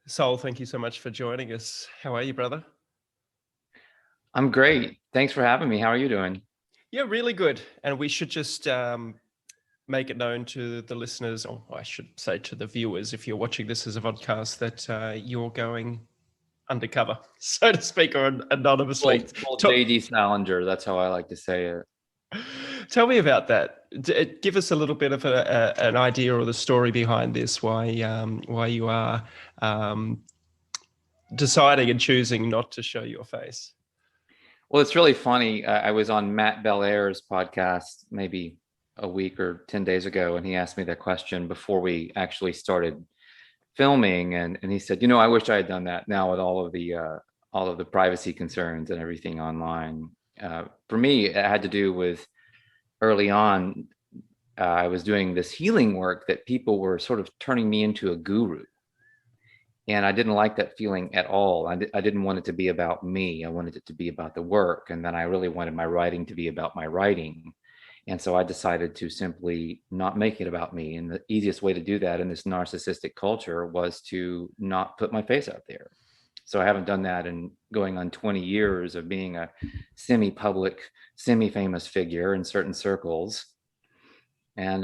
Sol, thank you so much for joining us. How are you, brother? I'm great. Thanks for having me. How are you doing? Yeah, really good. And we should just make it known to the listeners, or I should say to the viewers, if you're watching this as a podcast, that you're going undercover, so to speak, or anonymously. Full JD Salinger. That's how I like to say it. Tell me about that. Give us a little bit of an idea or the story behind this. Why you are deciding and choosing not to show your face. Well, it's really funny. I was on Matt Belair's podcast maybe a week or 10 days ago, and he asked me that question before we actually started filming. And he said, I wish I had done that now with all of the privacy concerns and everything online. For me, it had to do with early on, I was doing this healing work that people were sort of turning me into a guru. And I didn't like that feeling at all. I didn't want it to be about me. I wanted it to be about the work. And then I really wanted my writing to be about my writing. And so I decided to simply not make it about me. And the easiest way to do that in this narcissistic culture was to not put my face out there. So I haven't done that in going on 20 years of being a semi-public, semi-famous figure in certain circles. And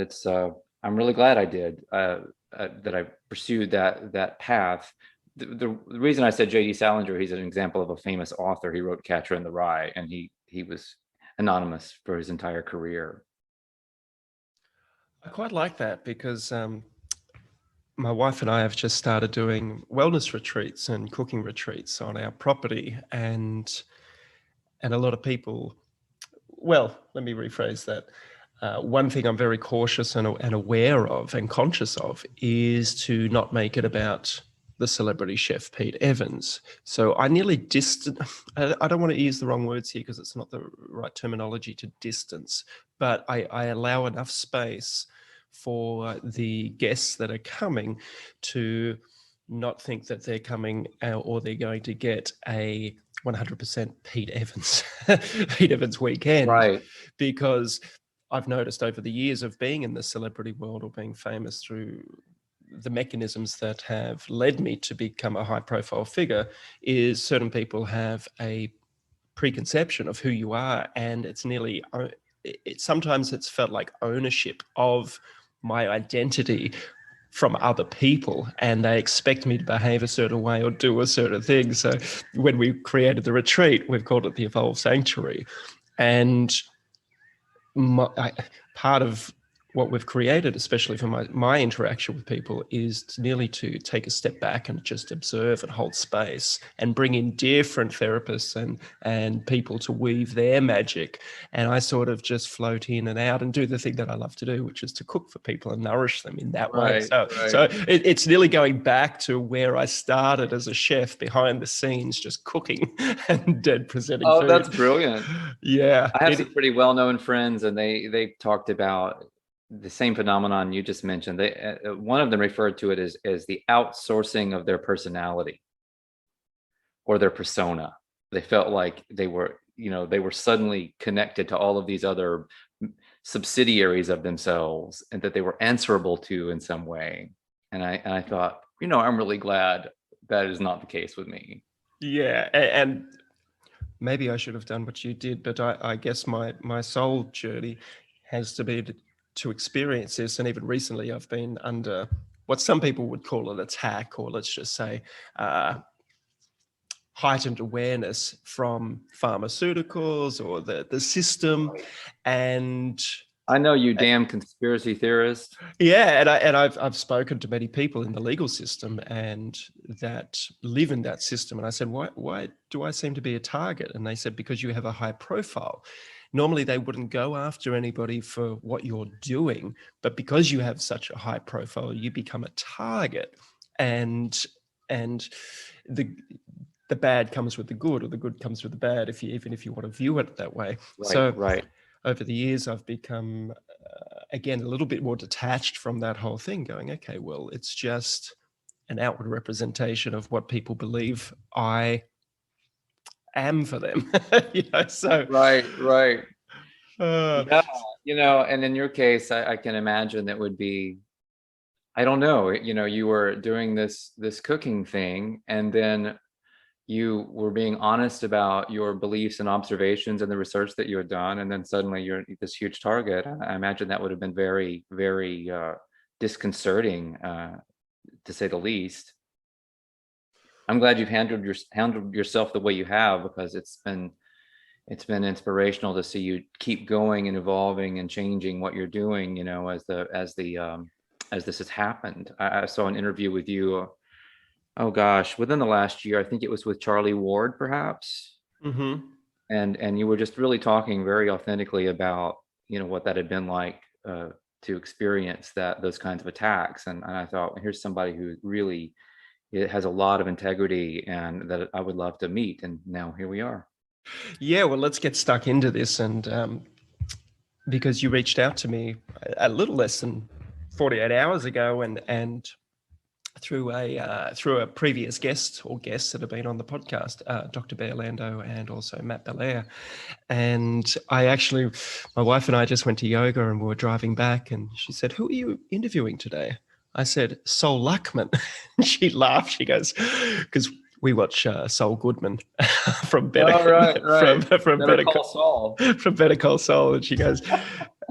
I'm really glad I did. That I pursued that path. The reason I said J.D. Salinger, he's an example of a famous author. He wrote Catcher in the Rye, and he was anonymous for his entire career. I quite like that because my wife and I have just started doing wellness retreats and cooking retreats on our property, and a lot of people. Well, let me rephrase that. One thing I'm very cautious and aware of and conscious of is to not make it about the celebrity chef Pete Evans. So I nearly I don't want to use the wrong words here because it's not the right terminology to distance, but I allow enough space for the guests that are coming to not think that they're coming or they're going to get a 100% Pete Evans Pete Evans weekend, right? Because I've noticed over the years of being in the celebrity world or being famous through the mechanisms that have led me to become a high profile figure is certain people have a preconception of who you are, and sometimes it's felt like ownership of my identity from other people, and they expect me to behave a certain way or do a certain thing. So when we created the retreat, we've called it the Evolved Sanctuary. And part of what we've created, especially for my interaction with people, is nearly to take a step back and just observe and hold space and bring in different therapists and people to weave their magic. And I sort of just float in and out and do the thing that I love to do, which is to cook for people and nourish them in that way. So it's nearly going back to where I started as a chef behind the scenes, just cooking and presenting food. That's brilliant. Yeah. I have some pretty well-known friends, and they talked about the same phenomenon you just mentioned. One of them referred to it as the outsourcing of their personality or their persona. They felt like they were suddenly connected to all of these other subsidiaries of themselves, and that they were answerable to in some way. And I thought, I'm really glad that is not the case with me. Yeah, and maybe I should have done what you did, but I guess my soul journey has to be to experience this. And even recently, I've been under what some people would call an attack, or let's just say heightened awareness from pharmaceuticals or the system. And I know you damn conspiracy theorist. Yeah, and I've spoken to many people in the legal system and that live in that system, and I said, why do I seem to be a target? And they said, because you have a high profile. Normally, they wouldn't go after anybody for what you're doing, but because you have such a high profile, you become a target, and the bad comes with the good, or the good comes with the bad, even if you want to view it that way. Right. Over the years, I've become, again, a little bit more detached from that whole thing, going, okay, well, it's just an outward representation of what people believe I am for them. So right. Yeah, and in your case, I can imagine that would be I don't know, you were doing this cooking thing, and then you were being honest about your beliefs and observations and the research that you had done, and then suddenly you're this huge target. I imagine that would have been very, very disconcerting, to say the least. I'm glad you've handled yourself the way you have, because it's been inspirational to see you keep going and evolving and changing what you're doing, as this has happened. I saw an interview with you, oh gosh, within the last year. I think it was with Charlie Ward, perhaps. Mm-hmm. And you were just really talking very authentically about, what that had been like, to experience those kinds of attacks. And I thought, here's somebody who really, it has a lot of integrity and that I would love to meet. And now here we are. Yeah, well, let's get stuck into this. And because you reached out to me a little less than 48 hours ago, and through a previous guest or guests that have been on the podcast, Dr. Bear Lando and also Matt Belair. And my wife and I just went to yoga, and we were driving back, and she said, "Who are you interviewing today?" I said, "Sol Luckman." She laughed. She goes, because we watch Saul Goodman from Better, Oh, right, right. from Better Better Call Saul. from Better Call Saul, and she goes,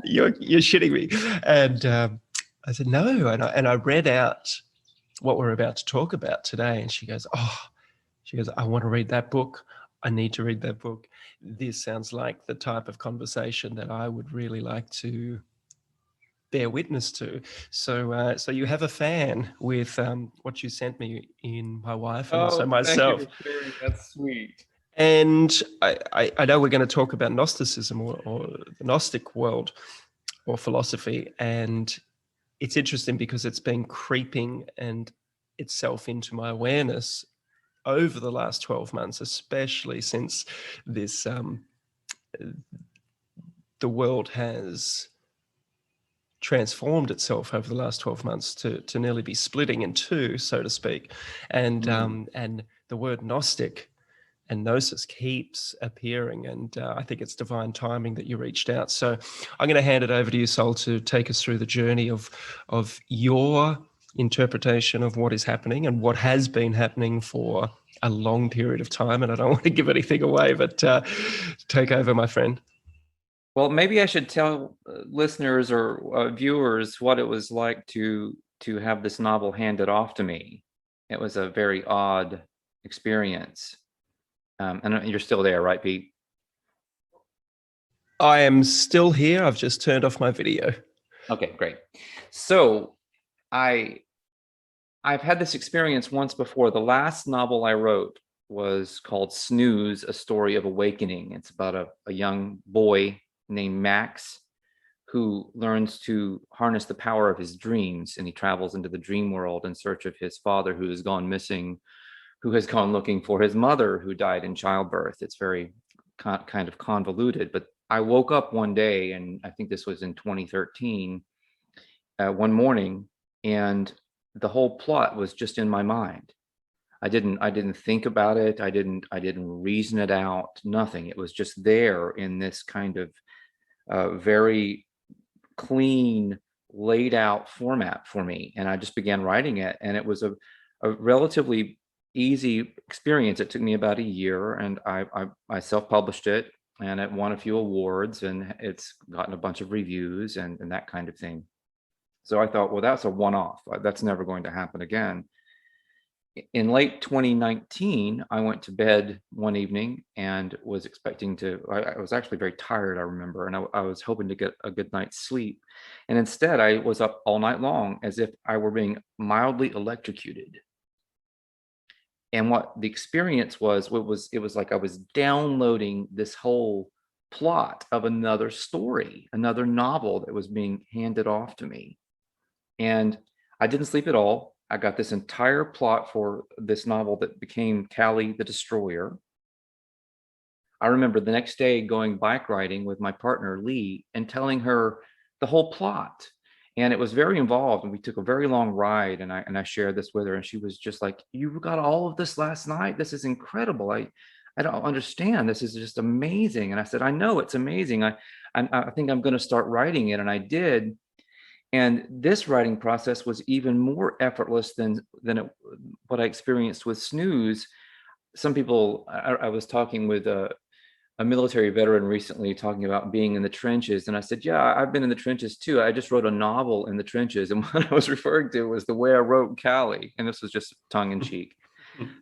"You're shitting me." And I said, "No," and I read out what we're about to talk about today, and she goes, "I want to read that book. I need to read that book. This sounds like the type of conversation that I would really like to bear witness to." So you have a fan with what you sent me in my wife and also Oh, thank you myself. for sharing. That's sweet. And I know we're going to talk about Gnosticism or the Gnostic world or philosophy. And it's interesting because it's been creeping and itself into my awareness over the last 12 months, especially since this the world has transformed itself over the last 12 months to nearly be splitting in two, so to speak. And the word Gnostic and gnosis keeps appearing, and I think it's divine timing that you reached out. So I'm going to hand it over to you, Sol, to take us through the journey of your interpretation of what is happening and what has been happening for a long period of time. And I don't want to give anything away, but take over, my friend. Well, maybe I should tell listeners or viewers what it was like to have this novel handed off to me. It was a very odd experience. And you're still there, right, Pete? I am still here. I've just turned off my video. Okay, great. So I've had this experience once before. The last novel I wrote was called Snooze, A Story of Awakening. It's about a young boy named Max who learns to harness the power of his dreams, and he travels into the dream world in search of his father who has gone missing, who has gone looking for his mother who died in childbirth. It's very kind of convoluted, but I woke up one day, and I think this was in 2013, one morning, and the whole plot was just in my mind. I didn't think about it. I didn't reason it out. Nothing. It was just there in this kind of very clean, laid out format for me, and I just began writing it. And it was a relatively easy experience. It took me about a year, and I self-published it, and it won a few awards, and it's gotten a bunch of reviews and that kind of thing. So I thought, well, that's a one-off. That's never going to happen again. In late 2019, I went to bed one evening and was expecting to, I was actually very tired, I remember, and I was hoping to get a good night's sleep. And instead, I was up all night long as if I were being mildly electrocuted. And what the experience was, it was like I was downloading this whole plot of another story, another novel that was being handed off to me. And I didn't sleep at all. I got this entire plot for this novel that became Cali the Destroyer. I remember the next day going bike riding with my partner, Lee, and telling her the whole plot. And it was very involved, and we took a very long ride, and I shared this with her, and she was just like, "You got all of this last night? This is incredible. I don't understand. This is just amazing." And I said, "I know it's amazing. I think I'm going to start writing it." And I did. And this writing process was even more effortless than what I experienced with snooze. Some people, I was talking with a military veteran recently, talking about being in the trenches, and I said, yeah, I've been in the trenches too. I just wrote a novel in the trenches, and what I was referring to was the way I wrote Cali, and this was just tongue in cheek.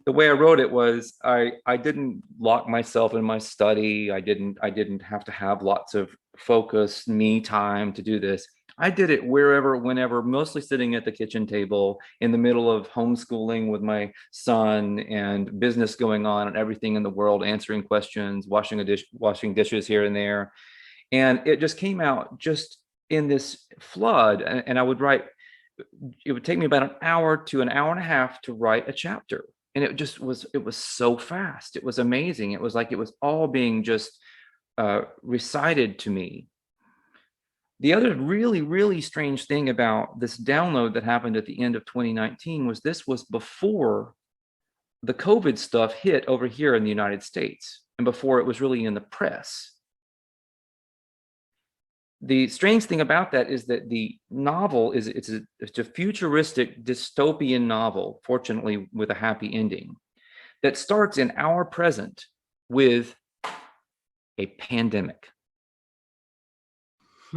The way I wrote it was I didn't lock myself in my study. I didn't have to have lots of focus, me time to do this. I did it wherever, whenever, mostly sitting at the kitchen table in the middle of homeschooling with my son and business going on and everything in the world, answering questions, washing dishes here and there. And it just came out just in this flood. And I would write, it would take me about an hour to an hour and a half to write a chapter. And it was so fast. It was amazing. It was like it was all being just recited to me. The other really, really strange thing about this download that happened at the end of 2019 was this was before the COVID stuff hit over here in the United States and before it was really in the press. The strange thing about that is that the novel it's a futuristic dystopian novel, fortunately with a happy ending, that starts in our present with a pandemic,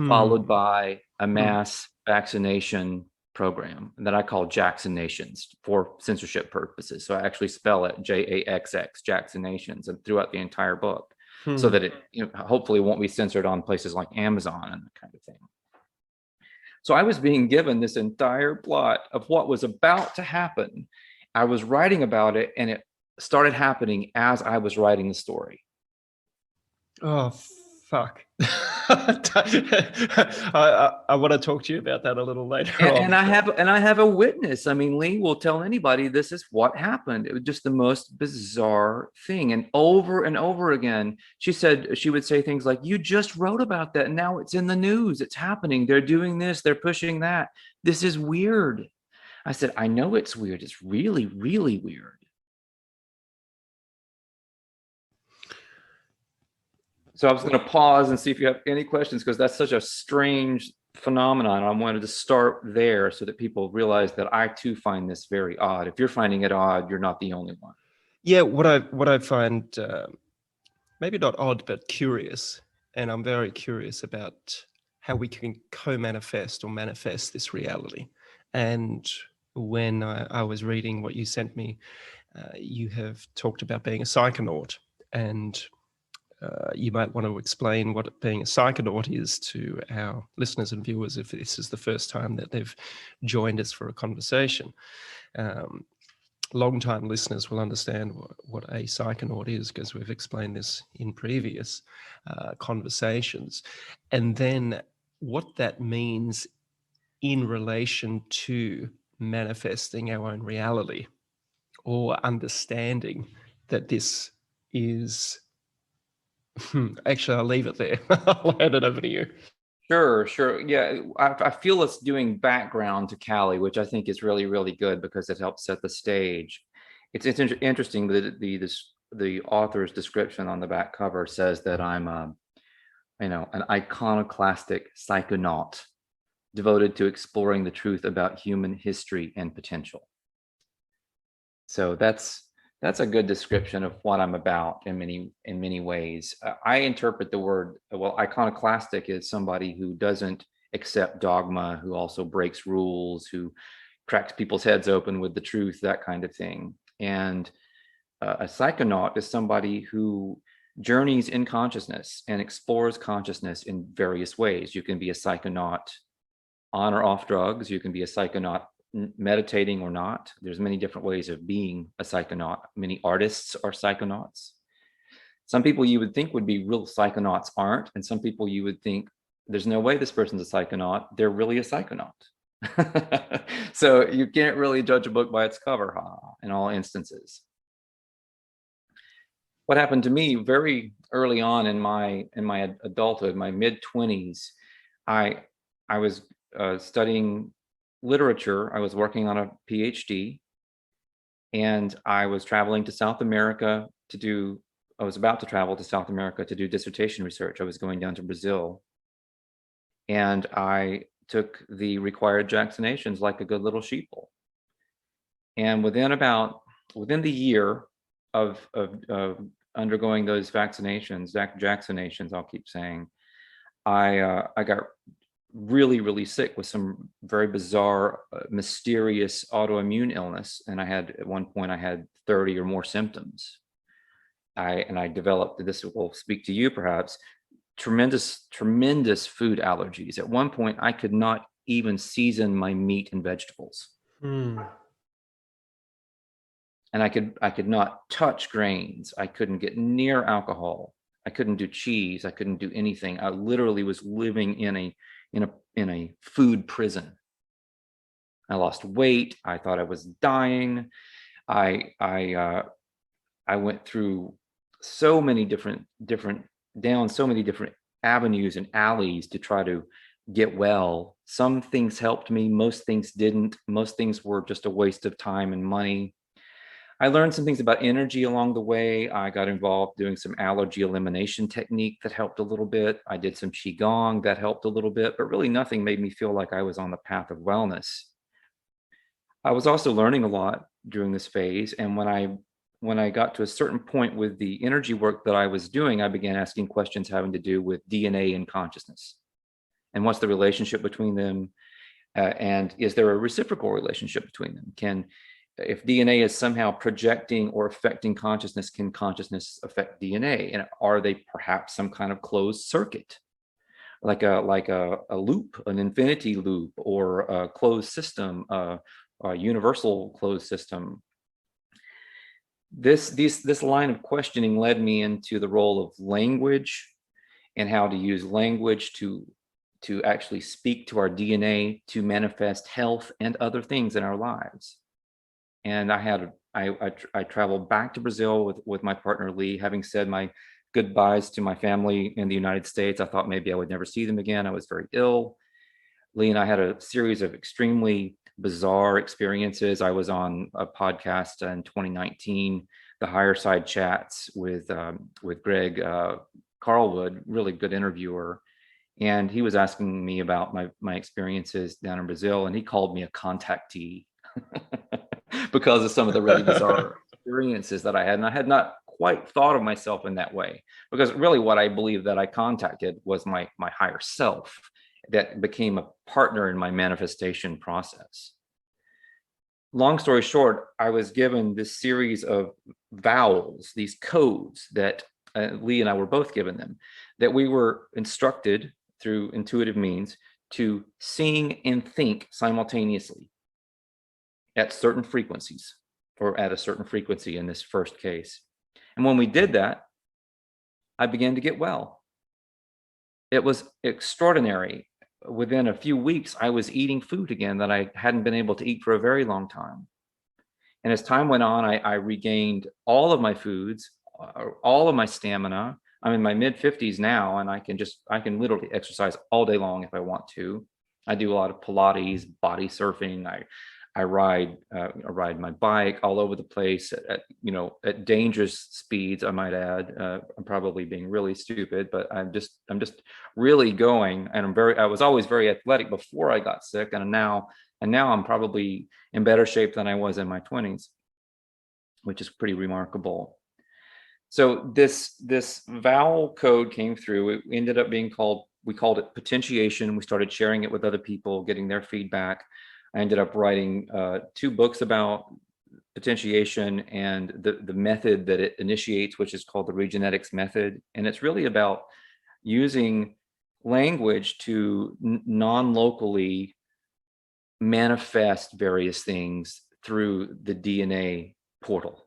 followed by a mass vaccination program that I call Jacksinations for censorship purposes. So I actually spell it JAXX, Jacksinations, and throughout the entire book, so that it hopefully won't be censored on places like Amazon and that kind of thing. So I was being given this entire plot of what was about to happen. I was writing about it, and it started happening as I was writing the story. Oh, fuck. I want to talk to you about that a little later on. And I have a witness. I mean, Lee will tell anybody this is what happened. It was just the most bizarre thing. And over again, she would say things like, you just wrote about that, and now it's in the news. It's happening. They're doing this. They're pushing that. This is weird. I said, I know it's weird. It's really, really weird. So I was going to pause and see if you have any questions, because that's such a strange phenomenon. I wanted to start there so that people realize that I too find this very odd. If you're finding it odd, you're not the only one. Yeah, what I find maybe not odd, but curious, and I'm very curious about how we can co-manifest or manifest this reality. And when I was reading what you sent me, you have talked about being a psychonaut, and you might want to explain what being a psychonaut is to our listeners and viewers if this is the first time that they've joined us for a conversation. Long-time listeners will understand what a psychonaut is, because we've explained this in previous conversations. And then what that means in relation to manifesting our own reality, or understanding that this is... Actually, I'll leave it there. I'll hand it over to you. Sure. Yeah, I feel it's doing background to Cali, which I think is really, really good because it helps set the stage. It's interesting that the author's description on the back cover says that I'm an iconoclastic psychonaut devoted to exploring the truth about human history and potential. So that's a good description of what I'm about in many ways. I interpret the word, well, iconoclastic is somebody who doesn't accept dogma, who also breaks rules, who cracks people's heads open with the truth, that kind of thing. And a psychonaut is somebody who journeys in consciousness and explores consciousness in various ways. You can be a psychonaut on or off drugs. You can be a psychonaut meditating or not. There's many different ways of being a psychonaut. Many artists are psychonauts. Some people you would think would be real psychonauts aren't, and some people you would think there's no way this person's a psychonaut. They're really a psychonaut. So you can't really judge a book by its cover, in all instances. What happened to me very early on in my adulthood, my mid-20s, I was studying literature. I was working on a PhD, and I was traveling to South America I was about to travel to South America to do dissertation research. I was going down to Brazil, and I took the required vaccinations like a good little sheeple. And within the year of undergoing those vaccinations, I'll keep saying, I got really, really sick with some very bizarre, mysterious autoimmune illness. And at one point I had 30 or more symptoms. I developed, this will speak to you perhaps, tremendous food allergies. At one point, I could not even season my meat and vegetables. Mm. And I could not touch grains. I couldn't get near alcohol. I couldn't do cheese. I couldn't do anything. I literally was living in a food prison. I lost weight. I thought I was dying. I went through so many different down so many different avenues and alleys to try to get well. Some things helped me, most things didn't. Most things were just a waste of time and money. I learned some things about energy along the way. I got involved doing some allergy elimination technique that helped a little bit. I did some Qigong that helped a little bit, but really nothing made me feel like I was on the path of wellness. I was also learning a lot during this phase. And when I got to a certain point with the energy work that I was doing, I began asking questions having to do with DNA and consciousness. And what's the relationship between them? And is there a reciprocal relationship between them? If DNA is somehow projecting or affecting consciousness, can consciousness affect DNA? And are they perhaps some kind of closed circuit, like a loop, an infinity loop, or a closed system, a universal closed system? This line of questioning led me into the role of language and how to use language to actually speak to our DNA to manifest health and other things in our lives. And I traveled back to Brazil with my partner Lee, having said my goodbyes to my family in the United States. I thought maybe I would never see them again. I was very ill. Lee and I had a series of extremely bizarre experiences. I was on a podcast in 2019, the Higher Side Chats with Greg Carlwood, really good interviewer. And he was asking me about my experiences down in Brazil, and he called me a contactee because of some of the really bizarre experiences that I had. And I had not quite thought of myself in that way, because really what I believe that I contacted was my higher self that became a partner in my manifestation process. Long story short, I was given this series of vowels, these codes that Lee and I were both given them, that we were instructed through intuitive means to sing and think simultaneously at certain frequencies, or at a certain frequency in this first case. And when we did that, I began to get well. It was extraordinary. Within a few weeks, I was eating food again that I hadn't been able to eat for a very long time. And as time went on, I regained all of my foods, all of my stamina. I'm in my mid 50s now, and I can literally exercise all day long if I want to. I do a lot of Pilates, body surfing. I ride my bike all over the place at dangerous speeds, I might add. I'm probably being really stupid, but I'm just really going, and I was always very athletic before I got sick, and now I'm probably in better shape than I was in my 20s, which is pretty remarkable. So this vowel code came through. It ended up being we called it potentiation. We started sharing it with other people, getting their feedback. I ended up writing 2 books about potentiation and the method that it initiates, which is called the Regenetics method. And it's really about using language to non-locally manifest various things through the DNA portal.